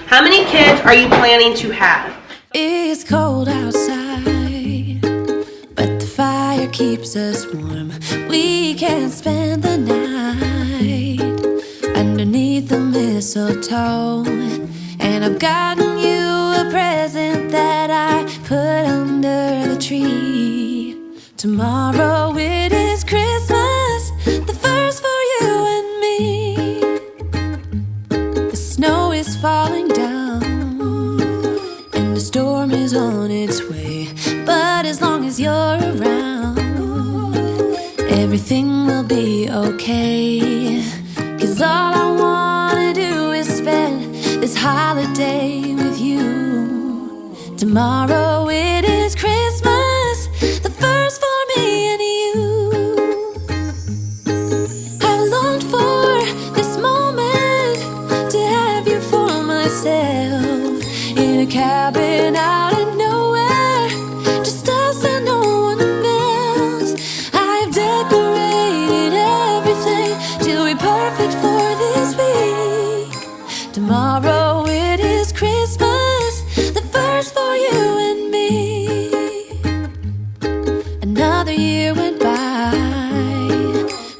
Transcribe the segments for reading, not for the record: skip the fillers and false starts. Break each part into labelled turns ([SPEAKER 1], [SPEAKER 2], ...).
[SPEAKER 1] How many kids are you planning to have?
[SPEAKER 2] It's cold outside, but the fire keeps us warm. We can spend the night underneath the mistletoe. And I've gotten you a present that I put under the tree. Tomorrow it is Christmas, the first for you and me. The snow is falling down and the storm is on its way. But as long as you're around, everything will be okay. 'Cause all I wanna do is spend this holiday with you. Tomorrow it is Christmas, the first for me and you. I've longed for this moment to have you for myself, in a cabin out in nowhere, just us and no one else. I've decorated everything to be perfect for this week. Tomorrow it is Christmas, the first for you and me. Another year went by,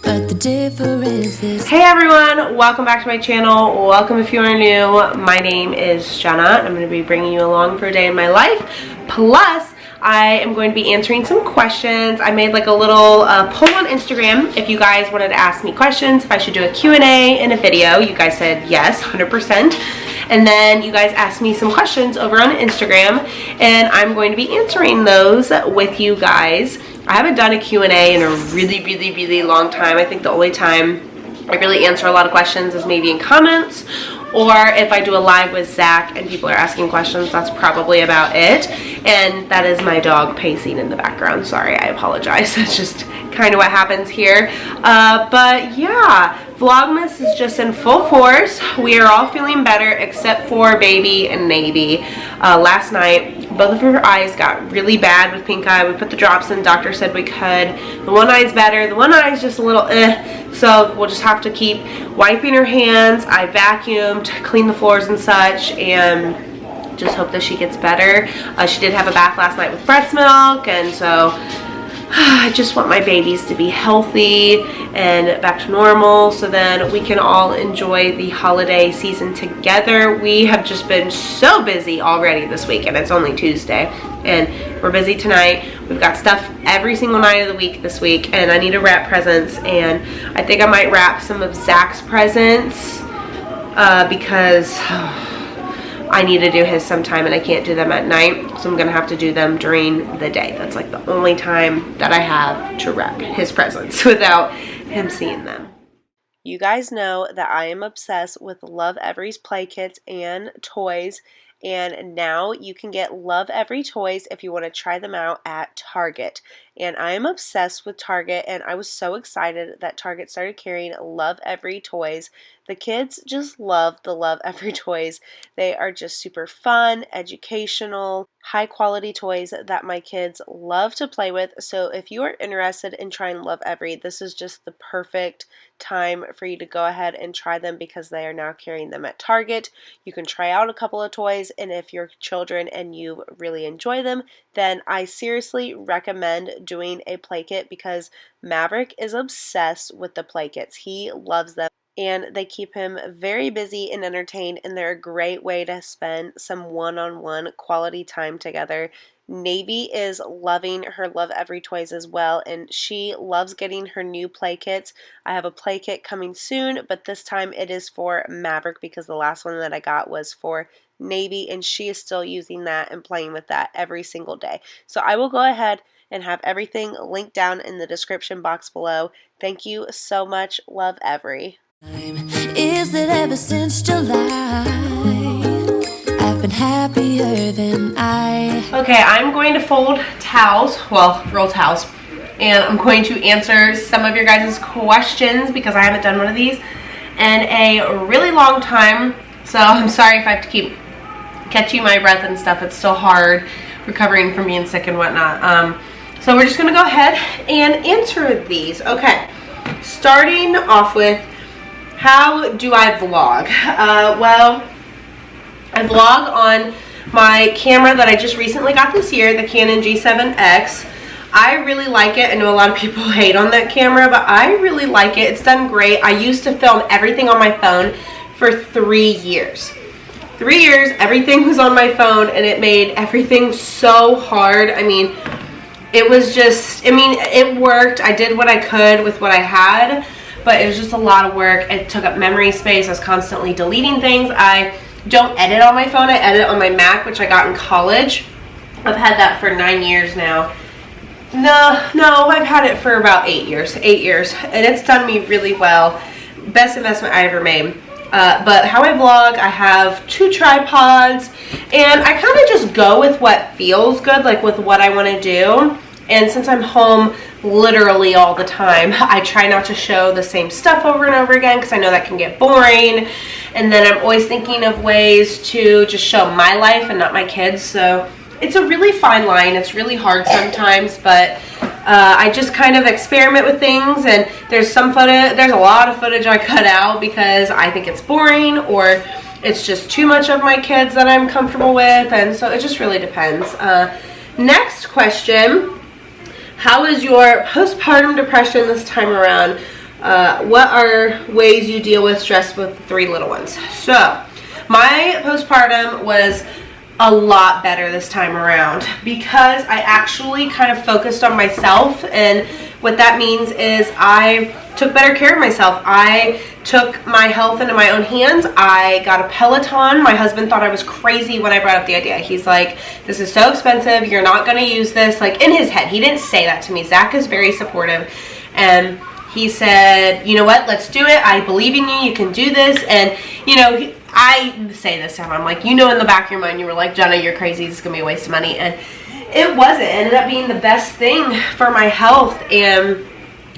[SPEAKER 2] but the difference is...
[SPEAKER 1] Hey everyone, welcome back to my channel. Welcome if you are new. My name is Jenna. I'm going to be bringing you along for a day in my life. Plus, I am going to be answering some questions. I made like a little poll on Instagram if you guys wanted to ask me questions, if I should do a Q&A in a video. You guys said yes, 100%. And then you guys asked me some questions over on Instagram, and I'm going to be answering those with you guys. I haven't done a Q&A in a really long time. I think the only time I really answer a lot of questions is maybe in comments, or if I do a live with Zach and people are asking questions. That's probably about it. And that is my dog pacing in the background. Sorry, I apologize. That's just kind of what happens here. But yeah, Vlogmas is just in full force. We are all feeling better except for baby and Navy. Last night, both of her eyes got really bad with pink eye. We put the drops in. Doctor said we could. The one eye's better. The one eye is just a little so we'll just have to keep wiping her hands. I vacuumed, cleaned the floors and such, and just hope that she gets better. She did have a bath last night with breast milk, and so I just want my babies to be healthy and back to normal so then we can all enjoy the holiday season together. We have just been so busy already this week, and it's only Tuesday, and we're busy tonight. We've got stuff every single night of the week this week, and I need to wrap presents, and I think I might wrap some of Zach's presents because I need to do his sometime and I can't do them at night, so I'm gonna have to do them during the day. That's like the only time that I have to wrap his presents without him seeing them. You guys know that I am obsessed with Lovevery's play kits and toys, and now you can get Lovevery toys if you want to try them out at Target. And I am obsessed with Target, and I was so excited that Target started carrying Lovevery toys. The kids just love the Lovevery toys. They are just super fun, educational, high quality toys that my kids love to play with. So if you are interested in trying Lovevery, this is just the perfect time for you to go ahead and try them because they are now carrying them at Target. You can try out a couple of toys, and if you're children and you really enjoy them, then I seriously recommend doing a play kit because Maverick is obsessed with the play kits. He loves them, and they keep him very busy and entertained, and they're a great way to spend some one-on-one quality time together. Navy is loving her Lovevery toys as well, and she loves getting her new play kits. I have a play kit coming soon, but this time it is for Maverick because the last one that I got was for Navy, and she is still using that and playing with that every single day. So I will go ahead and have everything linked down in the description box below. Thank you so much, Lovevery.
[SPEAKER 2] Is that ever since July, I've been happier than
[SPEAKER 1] Okay, I'm going to fold towels, well, roll towels, and I'm going to answer some of your guys' questions because I haven't done one of these in a really long time. So I'm sorry if I have to keep catching my breath and stuff. It's still hard recovering from being sick and whatnot. So we're just going to go ahead and answer these. Okay, starting off with, how do I vlog? Well, I vlog on my camera that I just recently got this year, the Canon G7X. I really like it. I know a lot of people hate on that camera, but I really like it. It's done great. I used to film everything on my phone for 3 years. 3 years, everything was on my phone, and it made everything so hard. I mean, it was just, I mean, it worked. I did what I could with what I had, but it was just a lot of work. It took up memory space. I was constantly deleting things. I don't edit on my phone. I edit on my Mac, which I got in college. I've had that for 9 years now. No, I've had it for about 8 years. 8 years, and it's done me really well. Best investment I ever made. But how I vlog, I have 2 tripods, and I kind of just go with what feels good, like with what I want to do. And since I'm home literally all the time, I try not to show the same stuff over and over again because I know that can get boring. And then I'm always thinking of ways to just show my life and not my kids. So it's a really fine line. It's really hard sometimes, but I just kind of experiment with things, and there's some footage, there's a lot of footage I cut out because I think it's boring or it's just too much of my kids that I'm comfortable with, and so it just really depends. Next question. How is your postpartum depression this time around? What are ways you deal with stress with the 3 little ones? So, my postpartum was a lot better this time around because I actually kind of focused on myself, and what that means is I took better care of myself. I took my health into my own hands. I got a Peloton. My husband thought I was crazy when I brought up the idea. He's like, this is so expensive, you're not going to use this. Like, in his head, he didn't say that to me. Zach is very supportive, and he said, you know what, let's do it. I believe in you. You can do this. And, you know, I say this to him. I'm like, you know, in the back of your mind, you were like, Jenna, you're crazy. It's going to be a waste of money. And it wasn't. It ended up being the best thing for my health. And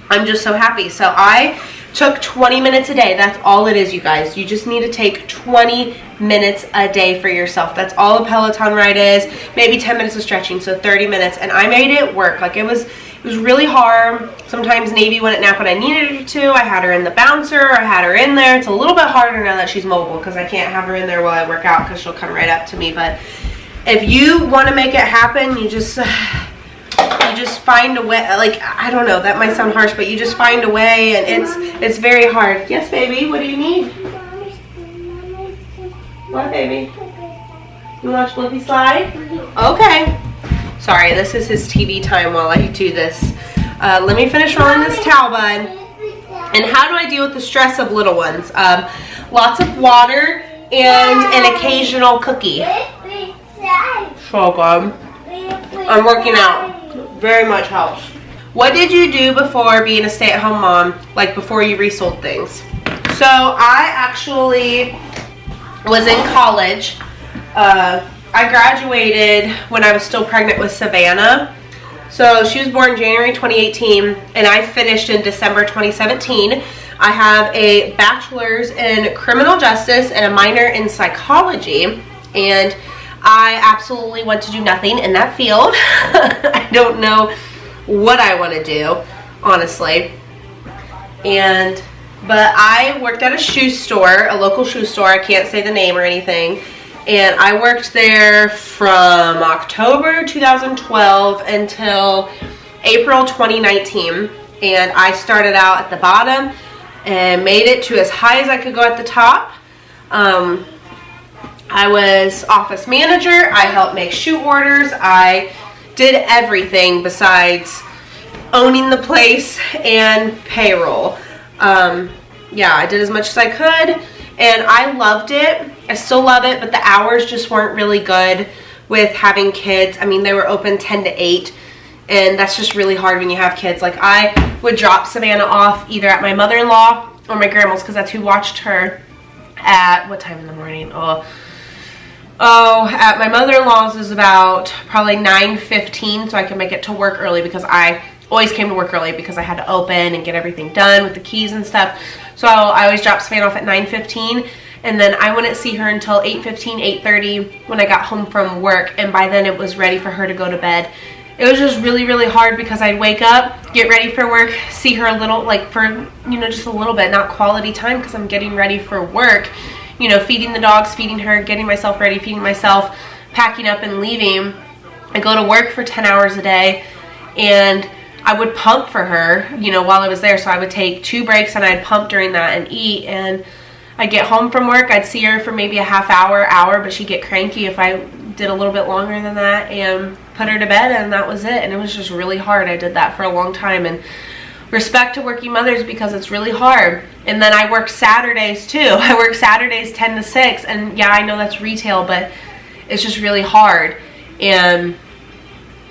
[SPEAKER 1] I'm just so happy. So I took 20 minutes a day. That's all it is, you guys. You just need to take 20 minutes a day for yourself. That's all a Peloton ride is. Maybe 10 minutes of stretching, so 30 minutes. And I made it work. Like, it was really hard. Sometimes Navy wouldn't nap when I needed her to. I had her in the bouncer. I had her in there. It's a little bit harder now that she's mobile because I can't have her in there while I work out because she'll come right up to me. But if you want to make it happen, you just find a way. Like, I don't know, that might sound harsh, but you just find a way, and it's very hard. Yes, baby, what do you need? What, baby? You want to watch Flippy Slide? Okay. Sorry, this is his TV time while I do this. Let me finish rolling this towel, bud. And how do I deal with the stress of little ones? Lots of water and an occasional cookie. So good. I'm working out. Very much helps. What did you do before being a stay-at-home mom? Like, before you resold things? So I actually was in college. I graduated when I was still pregnant with Savannah. So she was born January 2018, and I finished in December 2017. I have a bachelor's in criminal justice and a minor in psychology, and I absolutely want to do nothing in that field. I don't know what I want to do, honestly. But I worked at a shoe store, a local shoe store. I can't say the name or anything. And I worked there from October 2012 until April 2019. And I started out at the bottom and made it to as high as I could go at the top. I was office manager. I helped make shoe orders. I did everything besides owning the place and payroll. Yeah, I did as much as I could, and I loved it. I still love it, but the hours just weren't really good with having kids. I mean, they were open 10 to 8, and that's just really hard when you have kids. Like, I would drop Savannah off either at my mother-in-law or my grandma's, because that's who watched her at, what time in the morning? At my mother-in-law's is about probably 9:15, so I could make it to work early, because I always came to work early because I had to open and get everything done with the keys and stuff. So I always dropped Savannah off at 9:15, and then I wouldn't see her until 8:15, 8:30 when I got home from work, and by then it was ready for her to go to bed. It was just really, really hard because I'd wake up, get ready for work, see her a little, like, for, you know, just a little bit, not quality time because I'm getting ready for work. you know, feeding the dogs, feeding her, getting myself ready, feeding myself, packing up and leaving. I go to work for 10 hours a day, and I would pump for her, you know, while I was there. So I would take 2 breaks and I'd pump during that and eat, and I'd get home from work, I'd see her for maybe a half hour, but she'd get cranky if I did a little bit longer than that, and put her to bed, and that was it. And it was just really hard. I did that for a long time, and respect to working mothers, because it's really hard. And then I work Saturdays too. I work Saturdays 10 to 6, and yeah, I know that's retail, but it's just really hard. And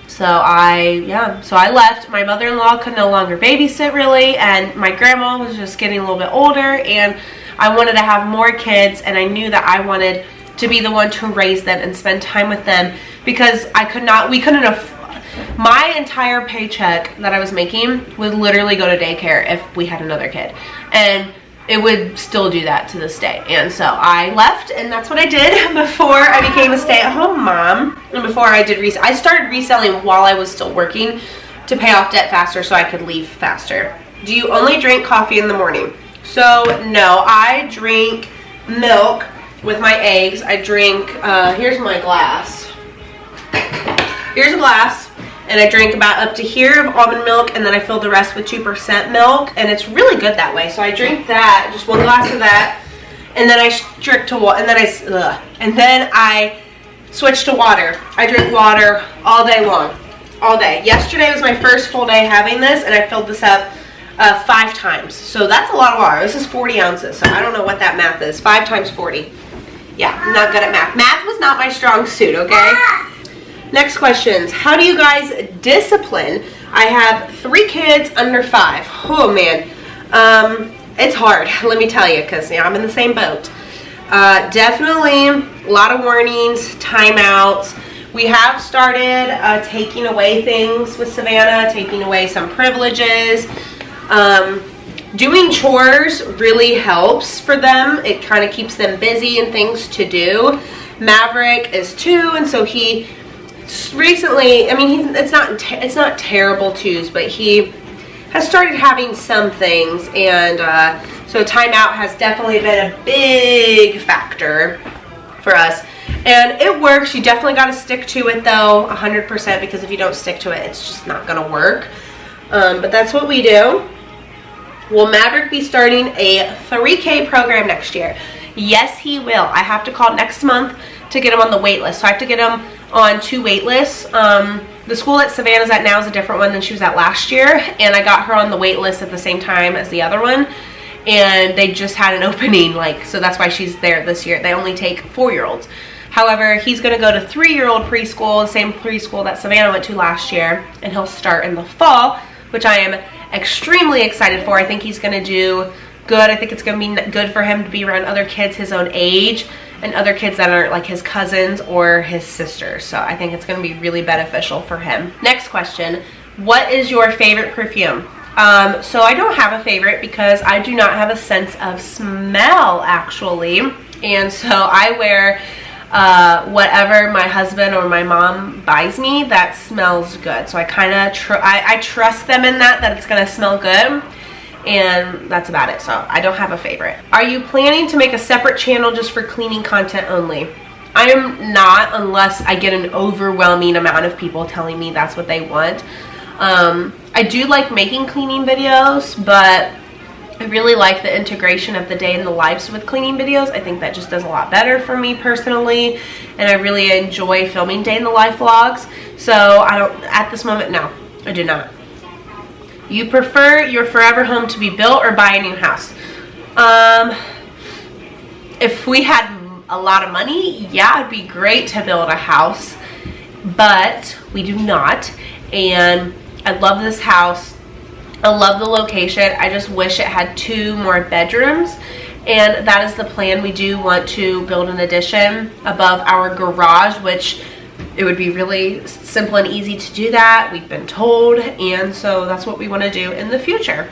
[SPEAKER 1] so I left. My mother-in-law could no longer babysit really, and my grandma was just getting a little bit older, and I wanted to have more kids, and I knew that I wanted to be the one to raise them and spend time with them, because we couldn't afford. My entire paycheck that I was making would literally go to daycare if we had another kid, and it would still do that to this day. And so I left, and that's what I did before I became a stay-at-home mom, and before I did I started reselling while I was still working to pay off debt faster so I could leave faster. Do you only drink coffee in the morning? So no, I drink milk with my eggs. I drink, here's my glass. Here's a glass. And I drink about up to here of almond milk, and then I fill the rest with 2% milk, and it's really good that way. So I drink that, just 1 glass of that, and then I stick to water, and then I switch to water. I drink water all day long, all day. Yesterday was my first full day having this, and I filled this up 5 times. So that's a lot of water. This is 40 ounces, so I don't know what that math is. 5 times 40. Yeah, I'm not good at math. Math was not my strong suit, okay? Next questions. How do you guys discipline? I have 3 kids under 5. Oh man, it's hard, let me tell you, because I'm in the same boat. Definitely a lot of warnings, timeouts. We have started taking away things with Savannah, taking away some privileges. Doing chores really helps for them. It kind of keeps them busy and things to do. Maverick is 2, and so he recently, I mean, it's not terrible twos, but he has started having some things, and so timeout has definitely been a big factor for us, and it works. You definitely got to stick to it though, 100%, because if you don't stick to it, it's just not gonna work. But that's what we do. Will Maverick be starting a 3K program next year? Yes, he will. I have to call next month to get him on the wait list. So I have to get him on 2 wait lists. The school that Savannah's at now is a different one than she was at last year, and I got her on the wait list at the same time as the other one, and they just had an opening, so that's why she's there this year. They only take 4-year-olds. However, he's going to go to 3-year-old preschool, the same preschool that Savannah went to last year, and he'll start in the fall, which I am extremely excited for. I think he's going to do good. I think it's going to be good for him to be around other kids his own age, and other kids that aren't like his cousins or his sisters. So I think it's going to be really beneficial for him. Next question. What is your favorite perfume? So I don't have a favorite, because I do not have a sense of smell actually. And so I wear whatever my husband or my mom buys me that smells good. So I kind of I trust them in that it's going to smell good. And that's about it. So I don't have a favorite. Are you planning to make a separate channel just for cleaning content only? I am not, unless I get an overwhelming amount of people telling me that's what they want. I do like making cleaning videos, but I really like the integration of the day in the lives with cleaning videos. I think that just does a lot better for me personally, and I really enjoy filming day in the life vlogs. So I don't, at this moment, no, I do not. You prefer your forever home to be built or buy a new house? If we had a lot of money, yeah, it'd be great to build a house, but we do not. And I love this house. I love the location. I just wish it had 2 more bedrooms, and that is the plan. We do want to build an addition above our garage, which it would be really simple and easy to do that, we've been told, and so that's what we want to do in the future.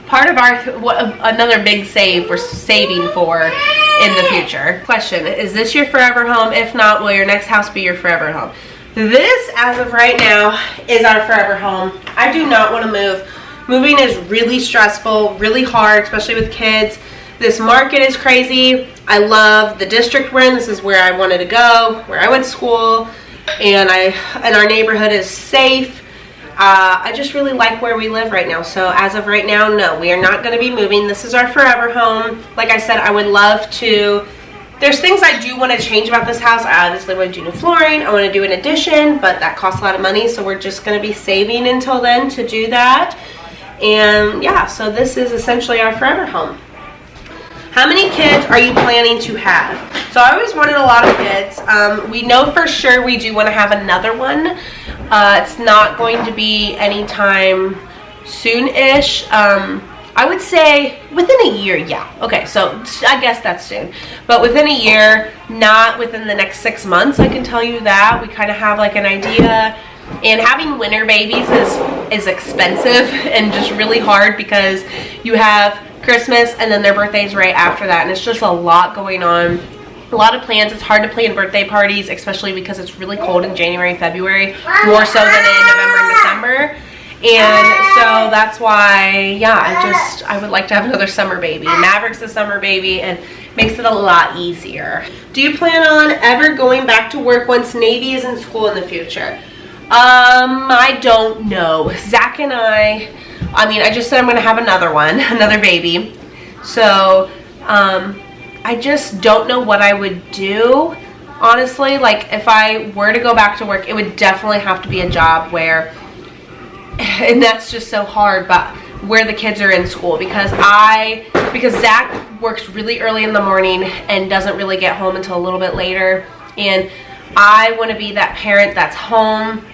[SPEAKER 1] Part of another big save we're saving for in the future. Question, is this your forever home? If not, will your next house be your forever home? This, as of right now, is our forever home. I do not want to move. Moving is really stressful, really hard, especially with kids. This market is crazy. I love the district we're in. This is where I wanted to go, where I went to school, and our neighborhood is safe. I just really like where we live right now. So as of right now, no, we are not going to be moving. This is our forever home. Like I said, I would love to. There's things I do want to change about this house. I obviously want to do new flooring. I want to do an addition, but that costs a lot of money. So we're just going to be saving until then to do that. And yeah, so this is essentially our forever home. How many kids are you planning to have? So I always wanted a lot of kids. We know for sure we do want to have another one. It's not going to be anytime soon-ish. I would say within a year, yeah. Okay, so I guess that's soon. But within a year, not within the next 6 months, I can tell you that. We kind of have like an idea. And having winter babies is expensive and just really hard because you have Christmas and then their birthday's right after that, and it's just a lot going on, a lot of plans. It's hard to plan birthday parties, especially because it's really cold in January and February, more so than in November and December. And so that's why, yeah, I would like to have another summer baby. Maverick's a summer baby and makes it a lot easier. Do you plan on ever going back to work once Navy is in school in the future? I don't know. Zach and I mean, I just said I'm going to have another one, another baby. So, I just don't know what I would do, honestly. Like, if I were to go back to work, it would definitely have to be a job where, and that's just so hard, but where the kids are in school. Because Zach works really early in the morning and doesn't really get home until a little bit later. And I want to be that parent that's home.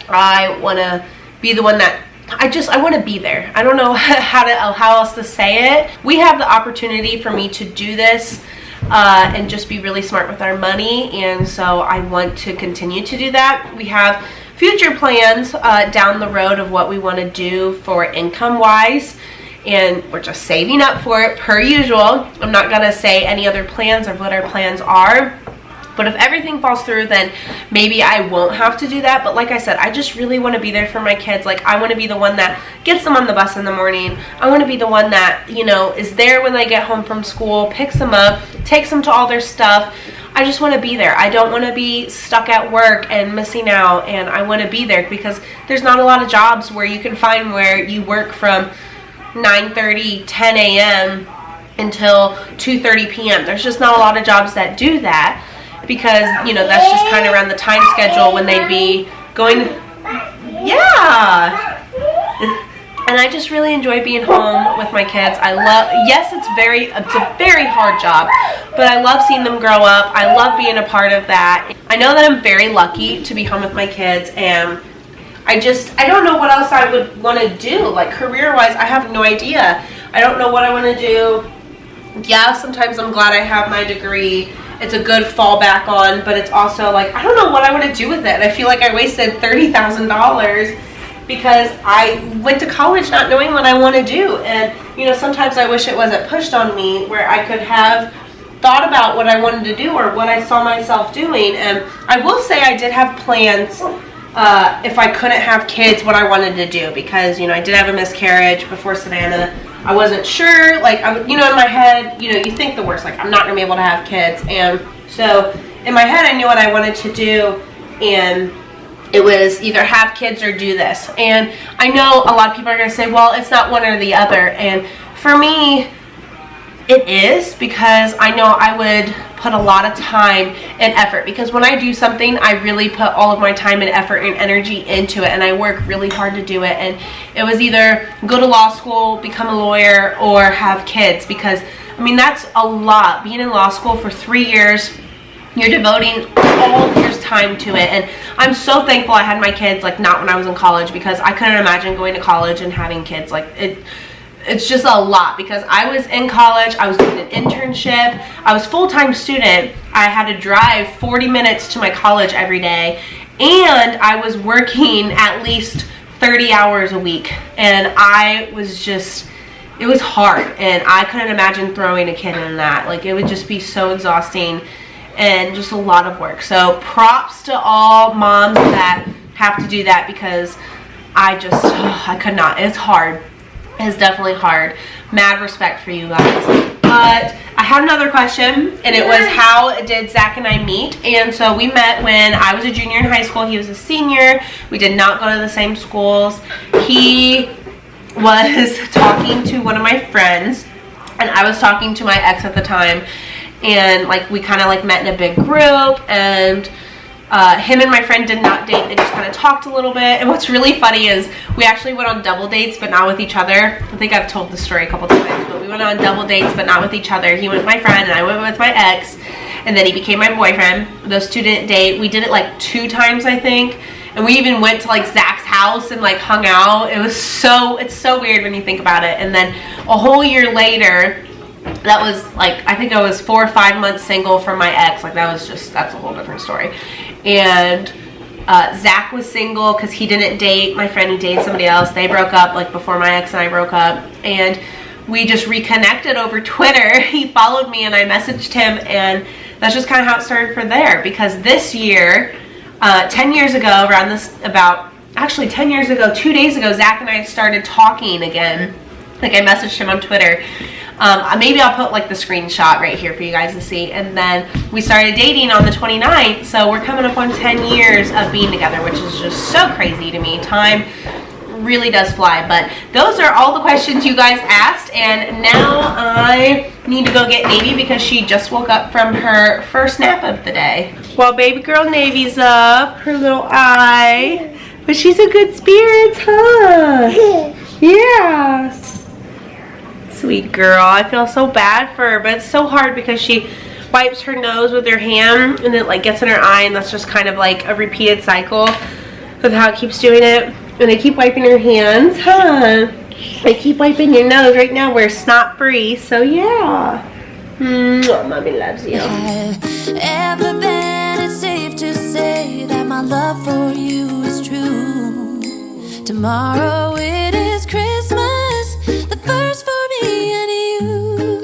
[SPEAKER 1] I want to be the one that I want to be there. I don't know how else to say it. We have the opportunity for me to do this and just be really smart with our money, and so I want to continue to do that. We have future plans down the road of what we want to do for income wise, and we're just saving up for it per usual. I'm not going to say any other plans or what our plans are. But if everything falls through, then maybe I won't have to do that. But like I said, I just really want to be there for my kids. Like, I want to be the one that gets them on the bus in the morning. I want to be the one that, you know, is there when they get home from school, picks them up, takes them to all their stuff. I just want to be there. I don't want to be stuck at work and missing out. And I want to be there because there's not a lot of jobs where you can find where you work from 9:30, 10 a.m. until 2:30 p.m. There's just not a lot of jobs that do that. Because, you know, that's just kind of around the time schedule when they'd be going, yeah. And I just really enjoy being home with my kids. Yes, it's a very hard job, but I love seeing them grow up. I love being a part of that. I know that I'm very lucky to be home with my kids, and I don't know what else I would want to do. Like, career-wise, I have no idea. I don't know what I want to do. Yeah, sometimes I'm glad I have my degree. It's a good fallback on, but it's also like, I don't know what I want to do with it. I feel like I wasted $30,000 because I went to college not knowing what I want to do. And, you know, sometimes I wish it wasn't pushed on me where I could have thought about what I wanted to do or what I saw myself doing. And I will say I did have plans if I couldn't have kids, what I wanted to do, because, you know, I did have a miscarriage before Savannah. I wasn't sure, like, you know, in my head, you know, you think the worst, like, I'm not going to be able to have kids. And so in my head, I knew what I wanted to do, and it was either have kids or do this. And I know a lot of people are going to say, well, it's not one or the other. And for me, it is, because I know I would put a lot of time and effort, because when I do something, I really put all of my time and effort and energy into it, and I work really hard to do it. And it was either go to law school, become a lawyer, or have kids, because I mean, that's a lot. Being in law school for 3 years, you're devoting all of your time to it. And I'm so thankful I had my kids, like, not when I was in college, because I couldn't imagine going to college and having kids. Like, it's just a lot, because I was in college, I was doing an internship, I was full-time student, I had to drive 40 minutes to my college every day, and I was working at least 30 hours a week, and I was just, it was hard, and I couldn't imagine throwing a kid in that. Like, it would just be so exhausting and just a lot of work. So props to all moms that have to do that, because I could not. It's hard. It's definitely hard. Mad respect for you guys. But I had another question, and it was, how did Zach and I meet? And so we met when I was a junior in high school. He was a senior. We did not go to the same schools. He was talking to one of my friends, and I was talking to my ex at the time, and like we kind of like met in a big group, and him and my friend did not date. They just kind of talked a little bit. And what's really funny is we actually went on double dates, but not with each other. I think I've told the story a couple times, but we went on double dates, but not with each other. He went with my friend, and I went with my ex, and then he became my boyfriend. Those two didn't date. We did it like 2 times, I think. And we even went to like Zach's house and like hung out. It's so weird when you think about it. And then a whole year later, that was like, I think I was 4 or 5 months single from my ex. Like that's a whole different story. And Zach was single because he didn't date my friend. He dated somebody else. They broke up like before my ex and I broke up. And we just reconnected over Twitter. He followed me and I messaged him, and that's just kind of how it started from there. Because this year, 10 years ago, actually 10 years ago, 2 days ago, Zach and I started talking again. Like I messaged him on Twitter. Maybe I'll put like the screenshot right here for you guys to see. And then we started dating on the 29th. So we're coming up on 10 years of being together, which is just so crazy to me. Time really does fly. But those are all the questions you guys asked. And now I need to go get Navy because she just woke up from her first nap of the day. Well, baby girl Navy's up, her little eye. But she's in good spirits, huh? Yeah. Sweet girl. I feel so bad for her, but it's so hard because she wipes her nose with her hand and it like gets in her eye, and that's just kind of like a repeated cycle of how it keeps doing it. And I keep wiping her hands, huh? I keep wiping your nose. Right now we're snot free, so yeah. Mommy loves you.
[SPEAKER 2] Ever been, it's safe to say that my love for you is true. Tomorrow it is Christmas, the first for me and you.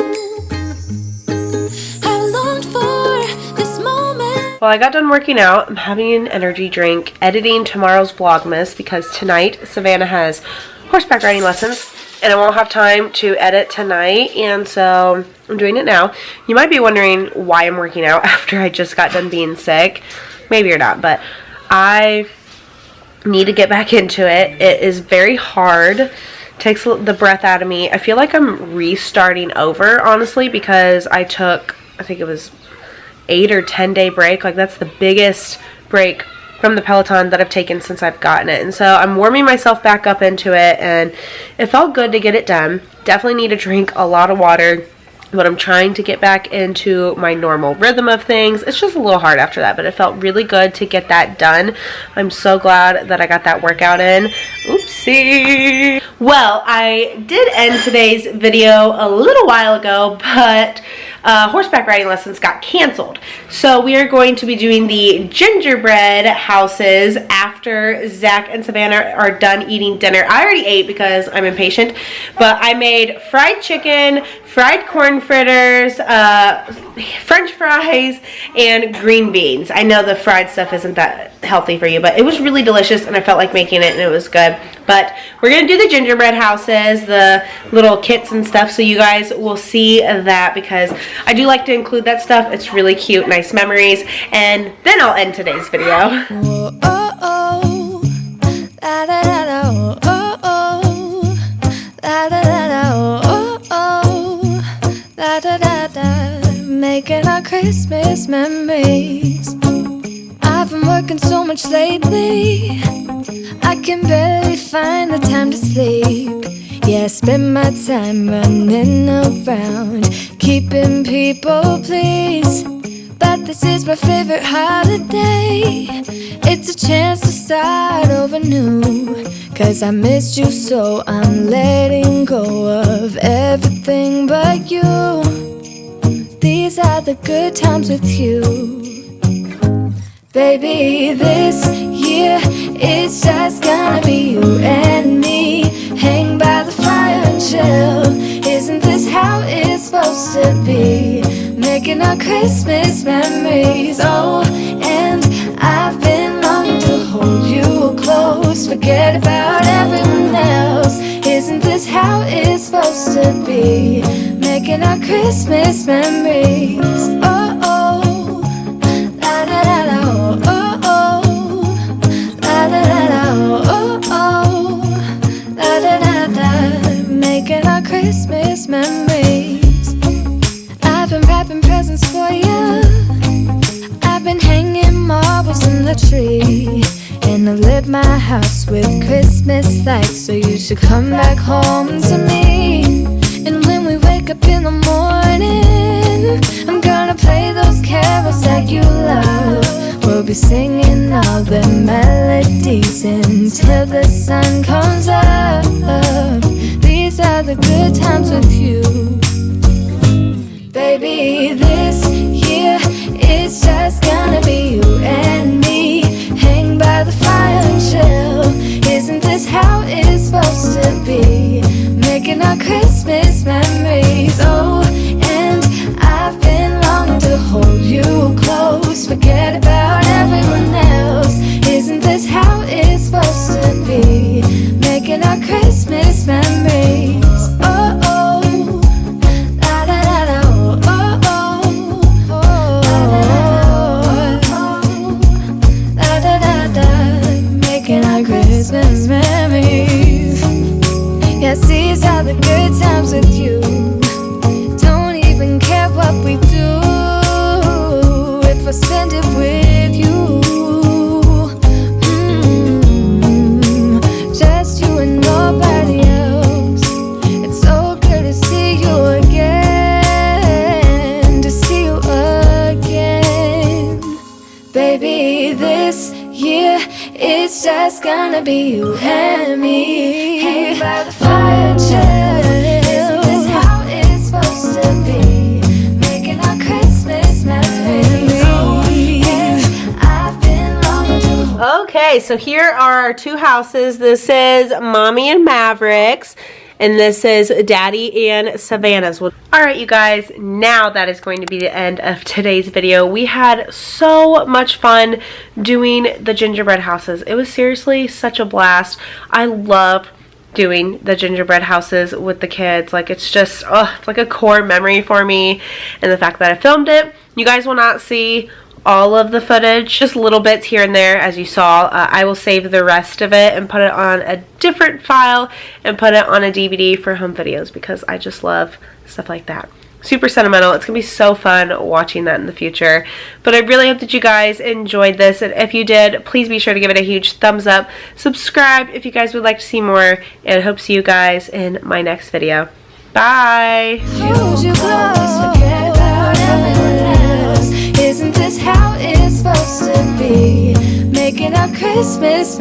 [SPEAKER 2] I longed for this moment.
[SPEAKER 1] Well, I got done working out. I'm having an energy drink, editing tomorrow's Vlogmas because tonight Savannah has horseback riding lessons. And I won't have time to edit tonight, and so I'm doing it now. You might be wondering why I'm working out after I just got done being sick. Maybe you're not, but I need to get back into it. It is very hard. It takes the breath out of me. I feel like I'm restarting over, honestly, because I took, I think it was 8 or 10 day break. Like that's the biggest break from the Peloton that I've taken since I've gotten it. And so I'm warming myself back up into it, and it felt good to get it done. Definitely need to drink a lot of water, but I'm trying to get back into my normal rhythm of things. It's just a little hard after that, but it felt really good to get that done. I'm so glad that I got that workout in. Oopsie. Well, I did end today's video a little while ago, but horseback riding lessons got canceled. So we are going to be doing the gingerbread houses after Zach and Savannah are done eating dinner. I already ate because I'm impatient, but I made fried chicken, fried corn fritters, French fries, and green beans. I know the fried stuff isn't that healthy for you, but it was really delicious and I felt like making it and it was good. But we're going to do the gingerbread houses, the little kits and stuff, so you guys will see that because I do like to include that stuff. It's really cute, nice memories. And then I'll end today's video.
[SPEAKER 2] Whoa, oh, oh. Da, da, da, da, oh, oh. Da, da, da, da, oh, oh. Da, da, da, da. Making our Christmas memories. I've been working so much lately, I can barely find the time to sleep. Yeah, I spend my time running around, keeping people pleased. But this is my favorite holiday. It's a chance to start over new. Cause I missed you, so I'm letting go of everything but you. These are the good times with you. Baby, this year it's just gonna be you and me. Hang by the fire and chill. Isn't this how it's supposed to be? Making our Christmas memories. Oh, and I've been longing to hold you close. Forget about everyone else. Isn't this how it's supposed to be? Making making our Christmas memories. Oh, oh, la da da da, oh, oh, oh, la da da da, oh, oh, la da da da, making our Christmas memories. I've been wrapping presents for you. I've been hanging marbles in the tree, and I've lit my house with Christmas lights, so you should come back home to me. And when we wake up in the morning, I'm gonna play those carols that you love. We'll be singing all the melodies until the sun comes up. These are the good times with you. Baby, this year it's just gonna be you and me. Hang by the fire and chill. Isn't this how it's supposed to be? Making our Christmas memories. Oh, and I've been longing to hold you close. Forget about everyone else. Isn't this how it's supposed to be? Making our Christmas memories. Oh, oh, la da da da, oh, oh, oh, la da da da, making our Christmas memories. Yes, these are the good times with you. Don't even care what we do if I spend it with you. Just you and nobody else. It's so good to see you again, to see you again. Baby, this year it's just gonna be you and me. Hang by the fire, chill. Isn't this how it's supposed to be? Making our Christmas memories. Oh, yeah, I've been longing to.
[SPEAKER 1] Okay, so here are our two houses. This is Mommy and Maverick's, and this is Daddy and Savannah's. Alright, you guys, now that is going to be the end of today's video. We had so much fun doing the gingerbread houses. It was seriously such a blast. I love doing the gingerbread houses with the kids. Like, it's just, it's like a core memory for me. And the fact that I filmed it, you guys will not see all of the footage, just little bits here and there as you saw. I will save the rest of it and put it on a different file and put it on a DVD for home videos, because I just love stuff like that. Super sentimental. It's gonna be so fun watching that in the future. But I really hope that you guys enjoyed this, and if you did, please be sure to give it a huge thumbs up. Subscribe if you guys would like to see more, and I hope to see you guys in my next video. Bye.
[SPEAKER 2] Hold you close, forget about everyone else. Isn't this how it's supposed to be? Making our Christmas